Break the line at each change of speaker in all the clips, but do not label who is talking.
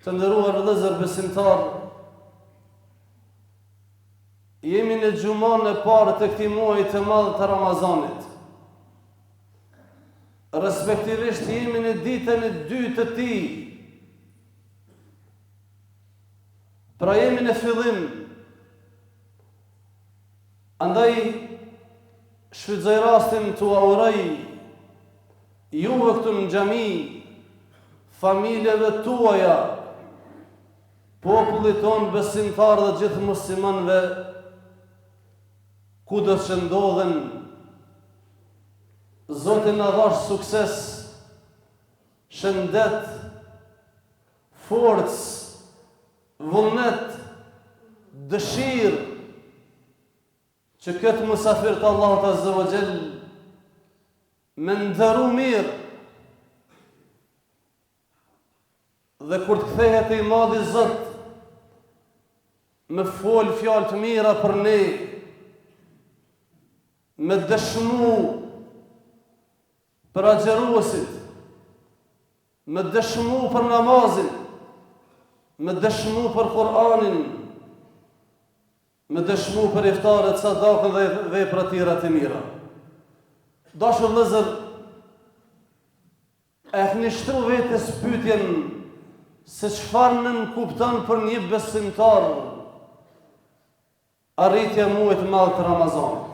Të nderuar vëllezër besimtar, jemi në xhumën e parë të këtij muaji të madh të Ramazanit. Respektivisht jemi në ditën e dytë të tij. Pra jemi në fillim. Andaj shfrytëzoj rastin t'u uroj juve këtu në xhami, familjeve tuaja, popullit tonë besimtar dhe gjithë muslimanëve kudo që ndodhen, Zoti na dhash sukses, shëndet, forcë, vullnet, dëshirë që këtë musafir të Allahut Azza wa Jall me ndëru mirë dhe kur të kthehet i madhi Zot me fol fjalë të mira për ne, me dëshmu për agjeruesit, me dëshmu për namazin, me dëshmu për Kur'anin, me dëshmu për iftaret, sadakën dhe vepra tjera të mira. Dashur vëllezër, e keni shtru vetes pyetjen se çfarë nën kupton për një besimtar arritja e muajit të madh të Ramazanit.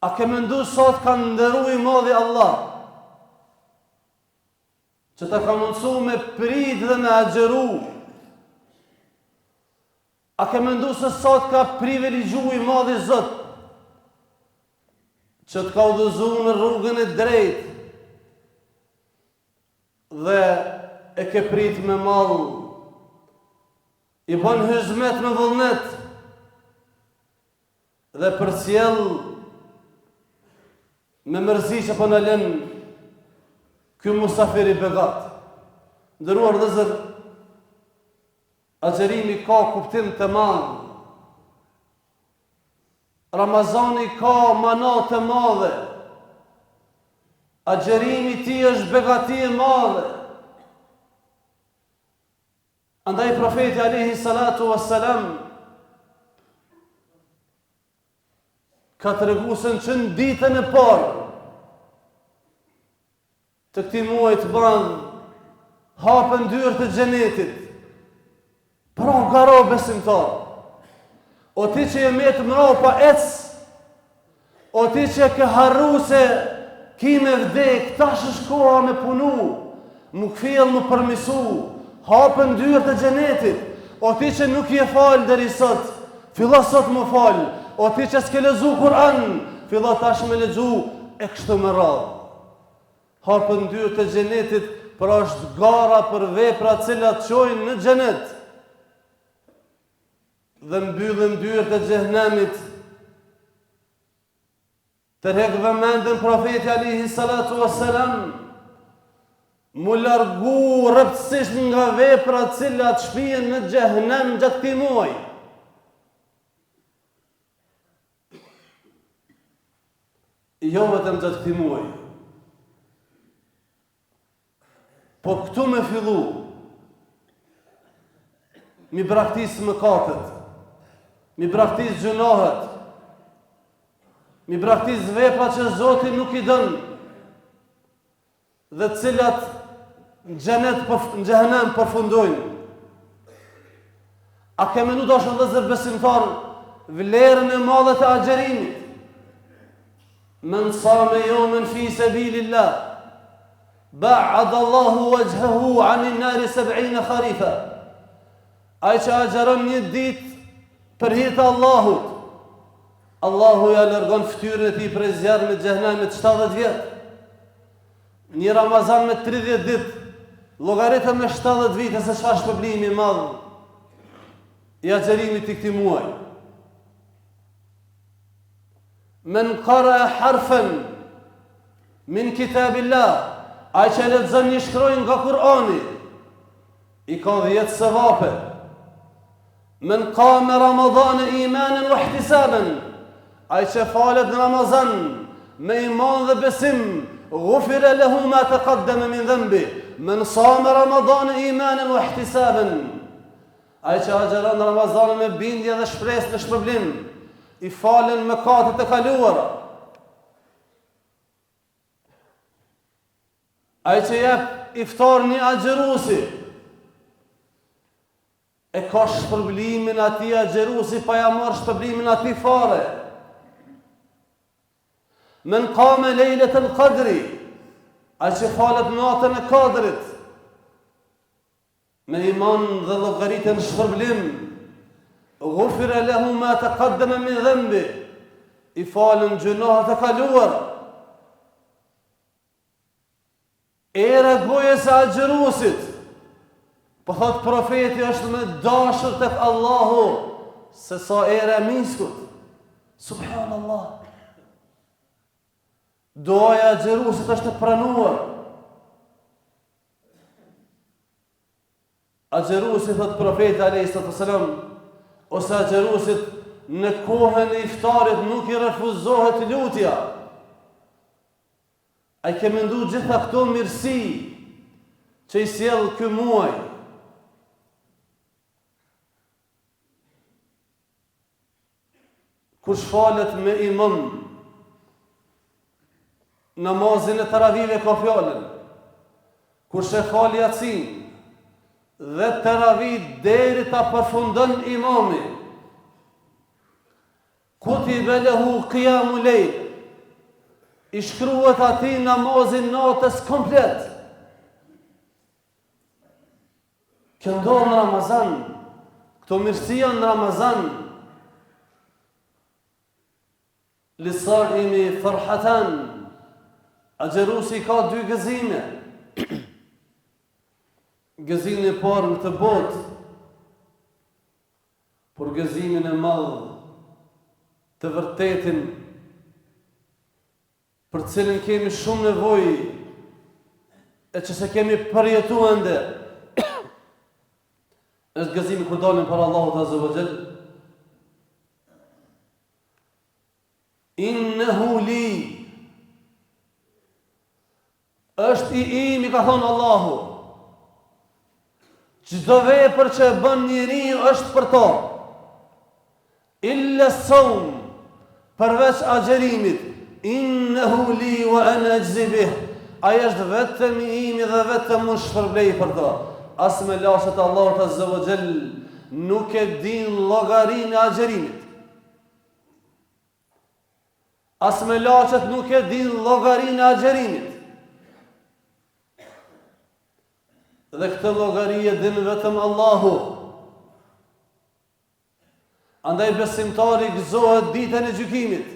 A ke mendu sot ka ndëru i madhi Allah që ta ka mundësu me prit dhe me agjeru? A ke mendu se sot ka privilegju i madhi Zot që të ka udhëzu në rrugën e drejtë dhe e ke prit me mall, i bën hizmet me vullnet dhe përcjell me mërzi që po na lën ky musafir i begat. Nderuar vëllezër, agjerimi ka kuptim të madh. Ramazani ka mana të madhe. Agjerimi ti është begati e madhe. Andaj profeti alayhi salatu wassalam ka treguar që në ditën e parë të këtij muaji të madh hapen dyert e xhenetit. Pra garo besimtar. O ti që je me të mrapa ec, o ti që ke harru se ki me vdek, tash është koha me punu, më kfjell më përmisu, hapën dyert e xhenetit. O ti që nuk je falë deri sot, fillo sot më falë. O ti që s'ke lexu Kur'an, fillo tash me lexu e kështu me radhë. Hapën dyert e xhenetit, pra është gara për vepra të cilat çojnë në xhenet. Dhe mbyllen dyert e xhehenemit. Tërheq vëmendjen profeti alayhi salatu wassalam mu largu rreptësisht nga vepra të cilat shpihen në xhehenem gjatë këtij muaji. Jo vetëm gjatë këtij muaji. Po këtu me fillu mi braktis mëkatet, mi braktis gjunohet, mi braktis vepra që Zoti nuk i dën dhe cilat në xhehenem përfundojnë. A ke menu dashur vëllezër besimtar vlerën e madhe të agjerimit? Men sama yawman fi sabilillah ba'ada Allahu wajhahu 'anil nari 70 kharifa. Ai që agjeron një ditë për hir të Allahut, Allahu ja largon fytyrën e tij prej zjarrit të xhehenemit 70 vjet. Një Ramazan me 30 ditë llogaritëm me 70 vite se çfarë shpërblimi i madh i agjerimit të këtij muaji. Men qara harfan min kitabillah, ai që lexon një shkronjë nga Kur'ani, i ka 10 sevape. Men qama Ramadan imanan wa ihtisaban, ai që falet në Ramazan me iman dhe besim, ghufira lahu ma taqaddama min dhanbi. Men sama Ramadan imanan wa ihtisaban, ai që agjeron Ramazan me bindje dhe shpresë në shpërblim, i falen mëkatet e kaluara. Ai që jep iftar një agjeruesi, e ka shpërblimin atij agjeruesi pa ja marrë shpërblimin atij fare. Men qama lejletul qadri, ai që falet natën e Kadrit, me iman dhe llogaritën shpërblim, ghufira lahu ma taqaddama min dhanbi, i falen gjunahet e kaluara. Era gojës e agjeruesit, po thot profeti, është më dashur tek Allahu se sa era e miskut. Subhanallah. Doja e agjeruesit është e pranuar. Agjeruesit, thot profeti alayhi salatu wasalam, ose agjeruesit në kohën e iftarit nuk i refuzohet lutja. A i ke mendu gjitha këto mirësi që i sjell ky muaj. Kush falet me imam, namazin e taravive ka fjallën. Kush e fal Yasin dhe taravih deri ta përfundon imami, kutiba lahu qiyamu lejl, i shkruhet ati namazin natës komplet. Kjo ndodh në Ramazan, këto mirësia në Ramazan. Lisaimi farhatan, agjeruesi ka 2 gëzime. Gëzimin e parë në të botë, por gëzimin e madh të vërtetin, për cilën kemi shumë nevojë e që se kemi përjetu ende, është gëzimi kur dalim për Allahut Azza wa Jall. Innehu li, është i imi, ka thonë Allahu. Çdo vepër që e bën njeriu është për to. Illa as-sawm, përveç agjerimit. Innehu li wa ana ajzi bih, ai është vetëm i imi dhe vetëm unë shpërblej për to. As me lashet Allahut Azza wa Jall nuk e din llogarinë e agjerimit. As me lashet nuk e din llogarinë e agjerimit. Dhe këtë llogari e din vetëm Allahu. Andaj besimtari gëzohet ditën e gjykimit.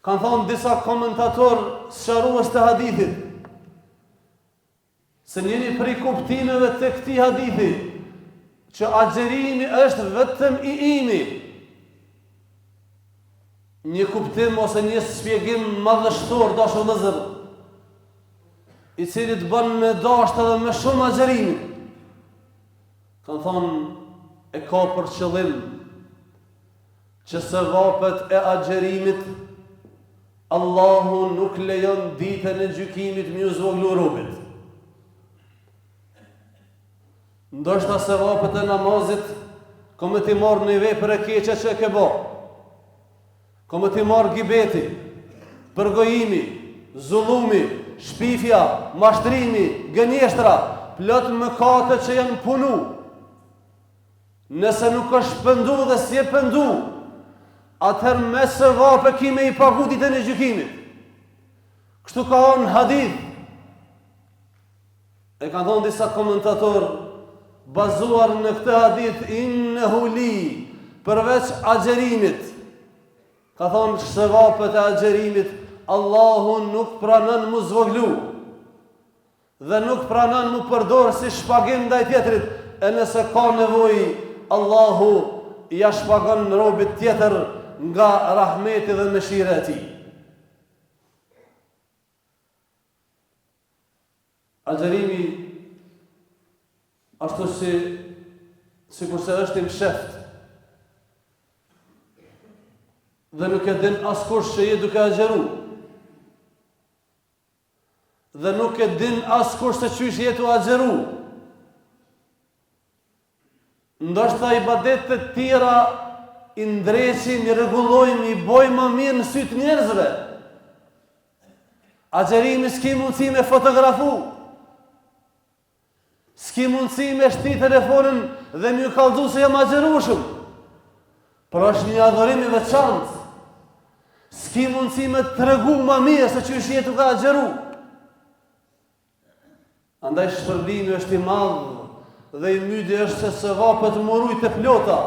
Kanë thonë disa komentatorë sqarues të hadithit, se njëri prej kuptimeve të këtij hadithi, që agjerimi është vetëm i imi. Një kuptim ose një shpjegim madhështor, dashur vëllezër, i cili të bën me dashur edhe me shumë agjerimi. Kanë thonë e ka për qëllim që sevapet e agjerimit Allahu nuk lejon ditën e gjykimit me u zvoglu robit. Ndoshta sevapet e namazit komë ti marrë në vepër e keqe që e ke bë. Komë ti marrë gibeti, përgojimi, zullumi, shpifja, mashtrimi, gënjeshtra, plot mëkate që janë punu. Nëse nuk është pëndu dhe si e pëndu, atëherë me sevape kime i pagu ditën e gjykimit. Kështu ka onë hadith. E kanë thonë disa komentatorë, bazuar në këtë hadith, innehu li, përveç agjerimit, ka thonë sevapet e agjerimit, Allahu nuk pranon mu zvoglu. dhe nuk pranon mu përdor si shpagim ndaj tjetrit, e nëse ka nevojë, Allahu ja shpagon robit tjetër nga rahmeti dhe mëshira e tij. Agjerimi, ashtu sikurse është i msheft, dhe nuk e din askush që je duke agjeru, dhe nuk e din askush se qysh je tu agjeru. Ndoshta ibadetet të tjera i ndreqim, i rregullojmë, i bojmë më mirë në sytë njerëzve. Agjerimi s'ki mundësi me fotografu, s'ki mundësi me shti telefonin dhe më kallëzu se jam agjerushëm, por është një adhurim i veçantë. S'ki mundësi me të tregu më mirë se qysh je tu ka agjeru. Andaj shpërblimi është i madh dhe i mydi është se sevapet murujt e plota.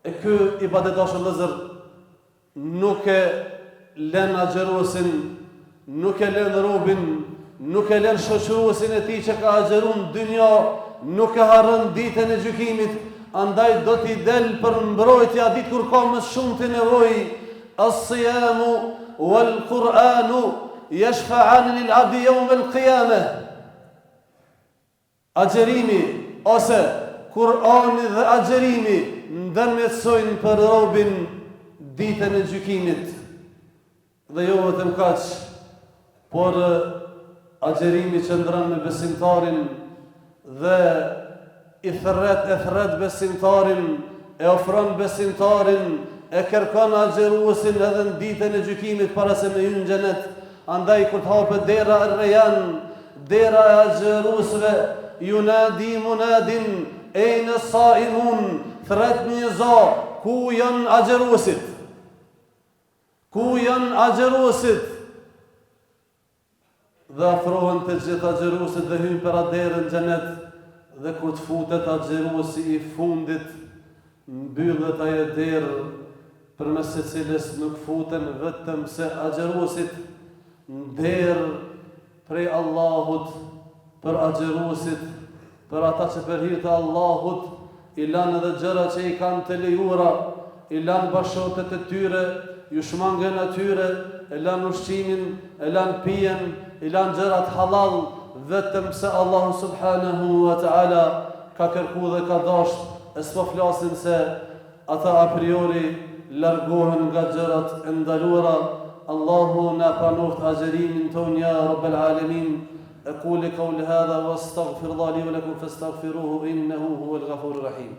E ky ibadetash vëllezër nuk e lën agjeruesin, nuk e lën robin, nuk e lën shoqëruesin e tij që ka agjeruar në dynja, nuk e harron ditën e gjykimit, andaj do t'i del për mbrojtja ditë kur ka më shumë të nevojë. As-siyamu wal-Qur'anu yashfa'an lil-'abdi yawm al-qiyamah. Agjerimi ose Kur'ani dhe agjerimi ndërmjetësojnë për robin ditën e gjykimit. Dhe jo vetëm kaq, por agjerimi qëndron me besimtarin dhe i thret besimtarin, e ofron besimtarin, e kërkon agjeruesin edhe në ditën e gjykimit para se me hyrë në xhenet. Andaj kur të hapet dera e Rayyan, dera e agjeruesve, yunadi munadin ejnë saimun, thret një za, ku janë agjeruesit? Ku janë agjeruesit? Dhe afrohen të gjithë agjeruesit dhe hynë për atë derën në xhenet, dhe kur të futet agjeruesi i fundit, mbyllet ajo derë përmes së cilës nuk futen vetëm se agjeruesit, derë prej Allahut për agjeruesit, për ata që për hir të Allahut i lanë edhe gjëra që i kanë të lejuara, i lanë bashotet e tyre, ju shmangen atyre, e lanë ushqimin, e lanë pijen, i lanë gjërat halal, vetëm se Allahu subhanahu wa ta'ala ka kërku dhe ka dasht, e s'po flasim se ata a priori largohen nga gjërat e ndaluara. Allahu na pranoft agjerimin ton ya rabbal alamin. أقول قولي هذا واستغفر الله لي ولكم فاستغفروه إنه هو الغفور الرحيم.